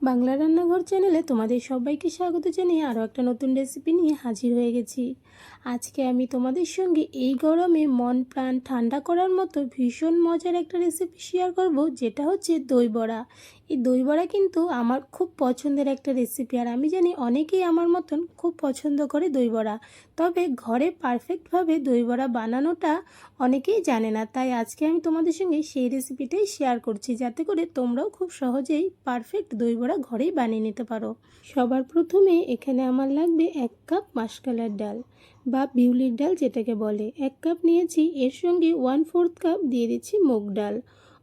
বাংলা রান্নাঘর চ্যানেলে তোমাদের সবাইকে স্বাগত জানিয়ে আরও একটা নতুন রেসিপি নিয়ে হাজির হয়ে গেছি। আজকে আমি তোমাদের সঙ্গে এই গরমে মন প্রাণ ঠান্ডা করার মতো ভীষণ মজার একটা রেসিপি শেয়ার করব, যেটা হচ্ছে দই বড়া। এই দই বড়া কিন্তু আমার খুব পছন্দের একটা রেসিপি, আর আমি জানি অনেকেই আমার মতন খুব পছন্দ করে দই বড়া। তবে ঘরে পারফেক্টভাবে দই বড়া বানানোটা অনেকেই জানে না, তাই আজকে আমি তোমাদের সঙ্গে সেই রেসিপিটাই শেয়ার করছি, যাতে করে তোমরাও খুব সহজেই পারফেক্ট দই বড়া ঘরেই বানিয়ে নিতে পারো। সবার প্রথমে এখানে আমার লাগবে 1 কাপ মাসকলাইর ডাল বা বিউলির ডাল যেটাকে বলে, 1 কাপ নিয়েছি। এর সঙ্গে 1/4 কাপ দিয়ে দিচ্ছি মুগ ডাল।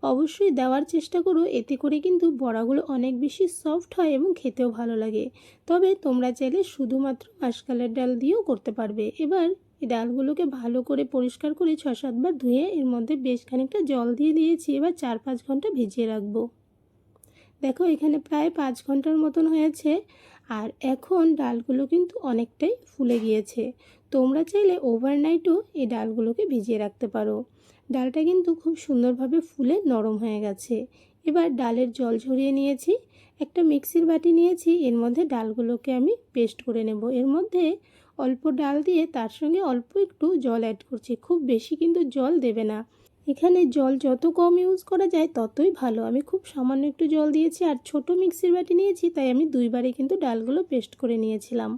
অবশ্যই দেওয়ার চেষ্টা করো, এতে করে কিন্তু বড়াগুলো অনেক বেশি সফট হয় এবং খেতেও ভালো লাগে। তবে তোমরা চাইলে শুধুমাত্র মাসকলাইয়ের ডাল দিয়েও করতে পারবে। এবার এই ডালগুলোকে ভালো করে পরিষ্কার করে 6-7 বার ধুয়ে এর মধ্যে বেশ খানিকটা জল দিয়ে দিয়েছি। এবার 4-5 ঘন্টা ভিজিয়ে রাখবো। দেখো এখানে প্রায় 5 ঘন্টার মতন হয়েছে, আর এখন ডালগুলো কিন্তু অনেকটাই ফুলে গিয়েছে। তোমরা চাইলে ওভারনাইটও এই ডালগুলোকে ভিজিয়ে রাখতে পারো। ডালটা কিন্তু খুব সুন্দরভাবে ফুলে নরম হয়ে গেছে। এবার ডালের জল ঝরিয়ে নিয়েছি, একটা মিক্সির বাটি নিয়েছি। এর মধ্যে ডালগুলোকে আমি পেস্ট করে নেব। এর মধ্যে অল্প ডাল দিয়ে তার সঙ্গে অল্প একটু জল অ্যাড করছি, খুব বেশি কিন্তু জল দেবে না। এখানে জল যত কম ইউজ করা যায় ততই ভালো। আমি খুব সামান্য একটু জল দিয়েছি, আর ছোট মিক্সির বাটি নিয়েছি, তাই আমি 2 বারে কিন্তু ডালগুলো পেস্ট করে নিয়েছিলাম।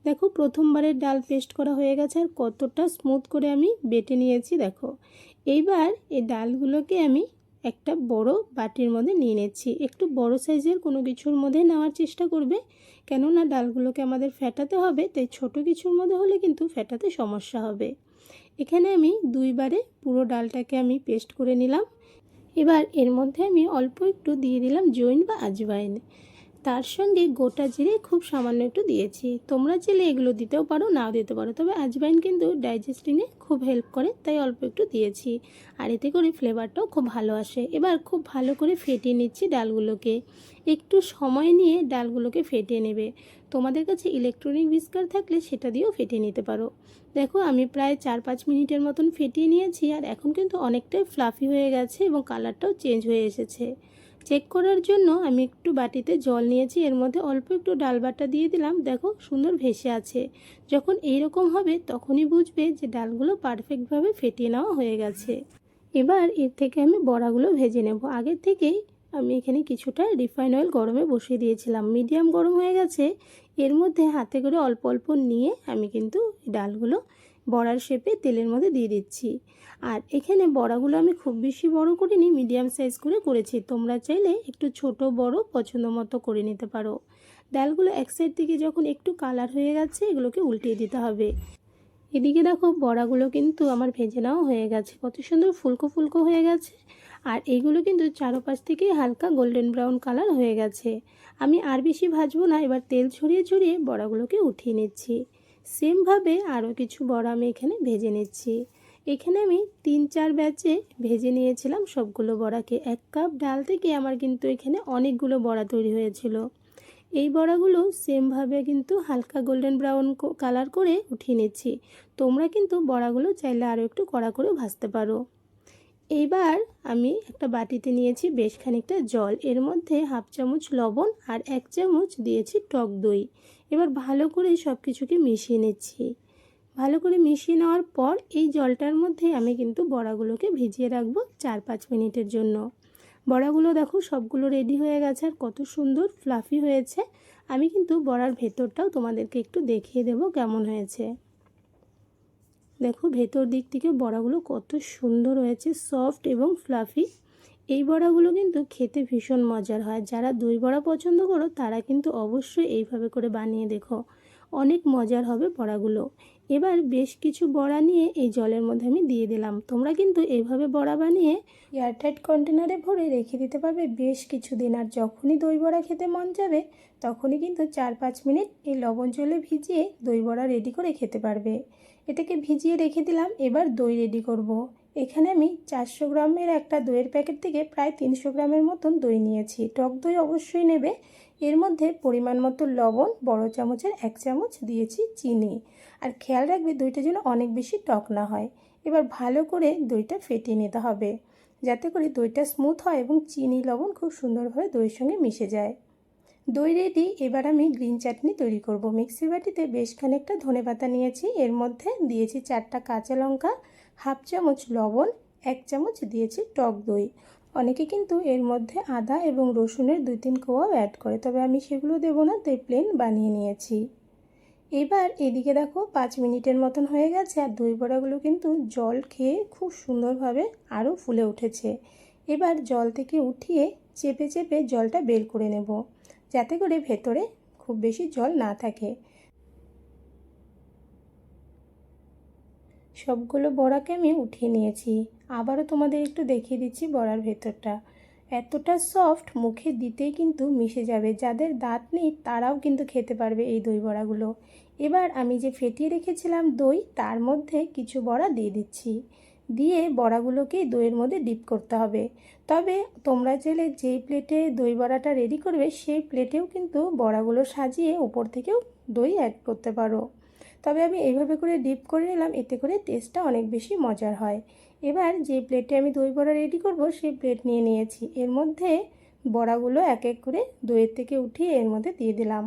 দেখো প্রথমবারের ডাল পেস্ট করা হয়ে গেছে, আর কতটা স্মুথ করে আমি বেটে নিয়েছি দেখো। এইবার এই ডালগুলোকে আমি একটা বড় বাটির মধ্যে নিয়ে নিচ্ছি। একটু বড় সাইজের কোনো কিছুর মধ্যে নেওয়ার চেষ্টা করবে, কেননা ডালগুলোকে আমাদের ফেটাতে হবে, তাই ছোট কিছুর মধ্যে হলে কিন্তু ফেটাতে সমস্যা হবে। এখানে আমি 2 বারে পুরো ডালটাকে আমি পেস্ট করে নিলাম। এবার এর মধ্যে আমি অল্প একটু দিয়ে দিলাম জৈন বা আজওয়াইন, তার সঙ্গে গোটা জিরে খুব সামান্য একটু দিয়েছি। তোমরা চাইলে এগুলো দিতেও পারো, নাও দিতে পারো, তবে আজওয়াইন কিন্তু ডাইজেস্টিংয়ে খুব হেল্প করে, তাই অল্প একটু দিয়েছি। আর এতে করে ফ্লেভারটাও খুব ভালো আসে। এবার খুব ভালো করে ফেটিয়ে নিচ্ছি ডালগুলোকে। একটু সময় নিয়ে ডালগুলোকে ফেটিয়ে নেবে। তোমাদের কাছে ইলেকট্রনিক হুইস্কার থাকলে সেটা দিয়েও ফেটিয়ে নিতে পারো। দেখো আমি প্রায় 4-5 মিনিটের মতন ফেটিয়ে নিয়েছি, আর এখন কিন্তু অনেকটাই ফ্লাফি হয়ে গেছে এবং কালারটাও চেঞ্জ হয়ে এসেছে। চেক করার জন্য আমি একটু বাটিতে জল নিয়েছি, এর মধ্যে অল্প একটু ডাল বাটা দিয়ে দিলাম। দেখো সুন্দর ভেসে আছে। যখন এইরকম হবে তখনই বুঝবে যে ডালগুলো পারফেক্টভাবে ফেটিয়ে নেওয়া হয়ে গেছে। এবার এর থেকে আমি বড়াগুলো ভেজে নেব। আগের থেকেই আমি এখানে কিছুটা রিফাইন অয়েল গরমে বসিয়ে দিয়েছিলাম, মিডিয়াম গরম হয়ে গেছে। এর মধ্যে হাতে করে অল্প অল্প নিয়ে আমি কিন্তু ডালগুলো বড়ার শেপে তেলের মধ্যে দিয়ে দিচ্ছি। আর এখানে বড়াগুলো আমি খুব বেশি বড় করিনি, মিডিয়াম সাইজ করে করেছি। তোমরা চাইলে একটু ছোট বড় পছন্দ মতো করে নিতে পারো। ডালগুলো এক সাইড থেকে যখন একটু কালার হয়ে গেছে, এগুলোকে উল্টিয়ে দিতে হবে। এদিকে দেখো বড়াগুলো কিন্তু আমার ভেজে নেওয়া হয়ে গেছে, কত সুন্দর ফুলকো ফুলকো হয়ে গেছে। আর এইগুলো কিন্তু চারপাশ থেকে হালকা গোল্ডেন ব্রাউন কালার হয়ে গেছে। আমি আর বেশি ভাজবো না, এবার তেল ছড়িয়ে ছড়িয়ে বড়াগুলোকে উঠিয়ে নিচ্ছি। সেমভাবে আরও কিছু বড়া আমি এখানে ভেজে নিচ্ছি। এখানে আমি 3-4 ব্যাচে ভেজে নিয়েছিলাম সবগুলো বড়াকে। 1 কাপ ডাল থেকে আমার কিন্তু এখানে অনেকগুলো বড়া তৈরি হয়েছিল। এই বড়াগুলো সেমভাবে কিন্তু হালকা গোল্ডেন ব্রাউন কালার করে উঠিয়ে নিচ্ছি। তোমরা কিন্তু বড়াগুলো চাইলে আরও একটু কড়া করে ভাজতে পারো। এইবার আমি একটা বাটিতে নিয়েছি বেশ খানিকটা জল, এর মধ্যে 1/2 চামচ লবণ আর 1 চামচ দিয়েছি টক দই। এবার ভালো করে সব কিছুকে মিশিয়ে নিচ্ছি। ভালো করে মিশিয়ে নেওয়ার পর এই জলটার মধ্যে আমি কিন্তু বড়াগুলোকে ভিজিয়ে রাখবো 4-5 মিনিটের জন্য। বড়াগুলো দেখো সবগুলো রেডি হয়ে গেছে, আর কত সুন্দর ফ্লাফি হয়েছে। আমি কিন্তু বড়ার ভেতরটাও তোমাদেরকে একটু দেখিয়ে দেবো কেমন হয়েছে। দেখো ভেতর দিক থেকে বড়াগুলো কত সুন্দর হয়েছে, সফট এবং ফ্লাফি। এই বড়াগুলো কিন্তু খেতে ভীষণ মজার হয়। যারা দই বড়া পছন্দ করো তারা কিন্তু অবশ্যই এইভাবে করে বানিয়ে দেখো, অনেক মজার হবে বড়াগুলো। এবার বেশ কিছু বড়া নিয়ে এই জলের মধ্যে আমি দিয়ে দিলাম। তোমরা কিন্তু এইভাবে বড়া বানিয়ে এয়ারটাইট কন্টেনারে ভরে রেখে দিতে পারবে বেশ কিছুদিন। আর যখনই দই বড়া খেতে মন যাবে তখনই কিন্তু 4-5 মিনিট এই লবণ জলে ভিজিয়ে দই বড়া রেডি করে খেতে পারবে। এটাকে ভিজিয়ে রেখে দিলাম। এবার দই রেডি করব। এখানে আমি 400 গ্রামের একটা দইয়ের প্যাকেট থেকে প্রায় 300 গ্রামের মতন দই নিয়েছি। টক দই অবশ্যই নেবে। এর মধ্যে পরিমাণ মতো লবণ, বড় চামচের 1 চামচ দিয়েছি চিনি। আর খেয়াল রাখবে দইটা যেন অনেক বেশি টক না হয়। এবার ভালো করে দইটা ফেটিয়ে নিতে হবে, যাতে করে দইটা স্মুথ হয় এবং চিনি লবণ খুব সুন্দরভাবে দইয়ের সঙ্গে মিশে যায়। দই রেডি। এবার আমি গ্রিন চাটনি তৈরি করব। মিক্সি বাটিতে বেশ খানিকটা ধনেপাতা নিয়েছি, এর মধ্যে দিয়েছি 4টা কাঁচা লঙ্কা, হাফ চামচ লবণ, 1 চামচ দিয়েছি টক দই। অনেকে কিন্তু এর মধ্যে আদা এবং রসুনের 2-3 কোয়াও অ্যাড করে, তবে আমি সেগুলো দেবো না, তাই প্লেন বানিয়ে নিয়েছি। এবার এদিকে দেখো 5 মিনিটের মতন হয়ে গেছে, আর দই বড়াগুলো কিন্তু জল খেয়ে খুব সুন্দরভাবে আরও ফুলে উঠেছে। এবার জল থেকে উঠিয়ে চেপে চেপে জলটা বের করে নেব, যাতে করে ভেতরে খুব বেশি জল না থাকে। সবগুলো বড়াকে আমি উঠিয়ে নিয়েছি। আবারও তোমাদের একটু দেখিয়ে দিচ্ছি বড়ার ভেতরটা। এতটা সফট, মুখে দিতেই কিন্তু মিশে যাবে। যাদের দাঁত নেই তারাও কিন্তু খেতে পারবে এই দই বড়াগুলো। এবার আমি যে ফেটিয়ে রেখেছিলাম দই, তার মধ্যে কিছু বড়া দিয়ে দিচ্ছি। দিয়ে বড়াগুলোকে দইয়ের মধ্যে ডিপ করতে হবে। তবে তোমরা চাইলে যেই প্লেটে দই বড়াটা রেডি করবে সেই প্লেটেও কিন্তু বড়াগুলো সাজিয়ে উপর থেকেও দই অ্যাড করতে পারো। তবে আমি এইভাবে করে ডিপ করে নিলাম, এতে করে টেস্টটা অনেক বেশি মজার হয়। এবার যে প্লেটে আমি দই বড়া রেডি করব সেই প্লেট নিয়ে নিয়েছি। এর মধ্যে বড়াগুলো এক এক করে দইয়ের থেকে উঠিয়ে এর মধ্যে দিয়ে দিলাম।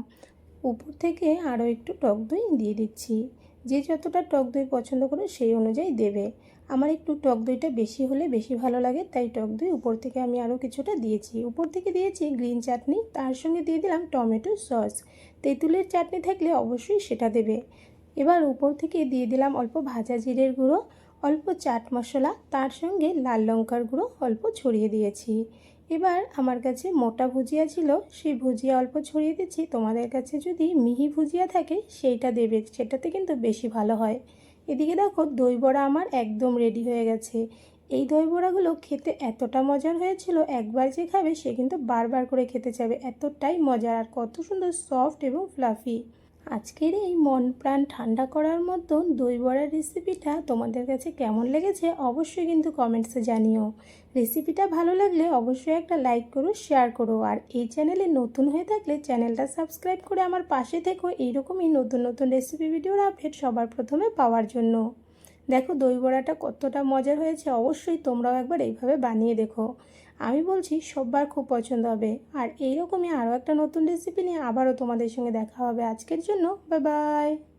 উপর থেকে আরও একটু টক দই দিয়ে দিচ্ছি। যে যতটা টক দই পছন্দ করে সেই অনুযায়ী দেবে। আমার একটু টক দইটা বেশি হলে বেশি ভালো লাগে, তাই টক দই উপর থেকে আমি আরও কিছুটা দিয়েছি। উপর থেকে দিয়েছি গ্রিন চাটনি, তার সঙ্গে দিয়ে দিলাম টমেটো সস। তেঁতুলের চাটনি থাকলে অবশ্যই সেটা দেবে। এবার উপর থেকে দিয়ে দিলাম অল্প ভাজা জিরের গুঁড়ো, অল্প চাট মশলা, তার সঙ্গে লাল লঙ্কার গুঁড়ো অল্প ছড়িয়ে দিয়েছি। এবার আমার কাছে মোটা ভুজিয়া ছিল, সেই ভুজিয়া অল্প ছড়িয়ে দিচ্ছি। তোমাদের কাছে যদি মিহি ভুজিয়া থাকে সেইটা দেবে, সেটাতে কিন্তু বেশি ভালো হয়। এদিকে দেখো দই বড়া আমার একদম রেডি হয়ে গেছে। এই দই বড়াগুলো খেতে এতটা মজার হয়েছিল, একবার যে খাবে সে কিন্তু বারবার করে খেতে চাইবে, এতটাই মজার আর কত সুন্দর সফট এবং ফ্লাফি। আজকের এই মন প্রাণ ঠান্ডা করার মতন দই বড়ার রেসিপিটা তোমাদের কাছে কেমন লেগেছে অবশ্যই কিন্তু কমেন্টসে জানিও। রেসিপিটা ভালো লাগলে অবশ্যই একটা লাইক করো, শেয়ার করো, আর এই চ্যানেলে নতুন হয়ে থাকলে চ্যানেলটা সাবস্ক্রাইব করে আমার পাশে থেকো এইরকমই নতুন নতুন রেসিপি ভিডিওর আপডেট সবার প্রথমে পাওয়ার জন্য। দেখো দই বড়াটা কতটা মজার হয়েছে, অবশ্যই তোমরাও একবার এইভাবে বানিয়ে দেখো। আমি বলছি সবার খুব পছন্দ হবে। আর এইরকমই আরও একটা নতুন রেসিপি নিয়ে আবারও তোমাদের সঙ্গে দেখা হবে। আজকের জন্য বাই বাই।